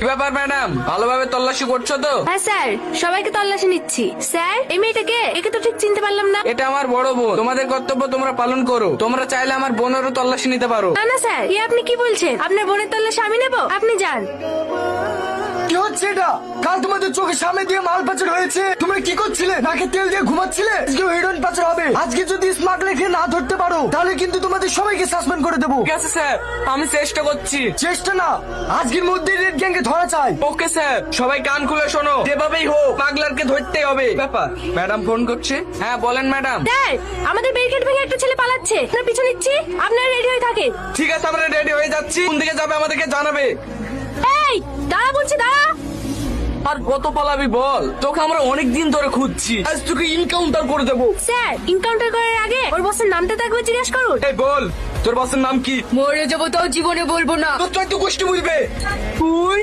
কি ব্যাপার ম্যাডাম, ভালোভাবে তল্লাশি করছো তো? হ্যাঁ স্যার, সবাইকে তল্লাশি নিচ্ছি। স্যার, এই মেয়েটাকে, একে তো ঠিক চিনতে পারলাম না। এটা আমার বড় বোন, তোমাদের কর্তব্য তোমরা পালন করো। তোমরা চাইলে আমার বোনেরও তল্লাশি নিতে পারো। না না স্যার, এ আপনি কি বলছেন? আপনার বোনের তল্লাশি আমি নেব? আপনি যান। কি হচ্ছে এটা? কাল তোমাদের চোখের সামনে দিয়ে মাল পাচার হয়েছে, তোমরা কি করছিলে? নাকে তেল দিয়ে ঘুমাচ্ছিলে? আজকে হিরোইন পাচার হবে। আজকে যদি স্মাগলারকে না ধরতে পারো তাহলে কিন্তু তোমাদের সবাইকে সাসপেন্ড করে দেবো। ঠিক আছে স্যার, আমি চেষ্টা করছি। চেষ্টা না, আজকের মধ্যে রেড গ্যাংকে ধরা চাই। ওকে স্যার, সবাই কান খুলে শোনো, যেভাবেই হোক পাগলারকে ধরতেই হবে। ব্যাপার, ম্যাডাম ফোন করছে। হ্যাঁ বলেন ম্যাডাম। স্যার, আমাদের ব্যারিকেড ভেঙে একটা ছেলে পালাচ্ছে, আপনার পিছু নিচ্ছি, আপনারা রেডি হয়ে থাকেন। ঠিক আছে, আমরা রেডি হয়ে যাচ্ছি। কোন দিকে যাবে আমাদেরকে জানাবে। এই দাঁড়া বলছি, দাঁড়া। আর কত পালাবি বল, তোকে আমরা অনেক দিন ধরে খুঁজছি, আজ তোকে ইনকাউন্টার করে দেবো। স্যার, এনকাউন্টার করার আগে ওর বসের নামটা তো একবার জিজ্ঞেস করুন। এই বল, তোর বসের নাম কি? মরে যাবো তাও জীবনে বলবো না। তোর তো একটু গোষ্ঠী বুঝবে। তুই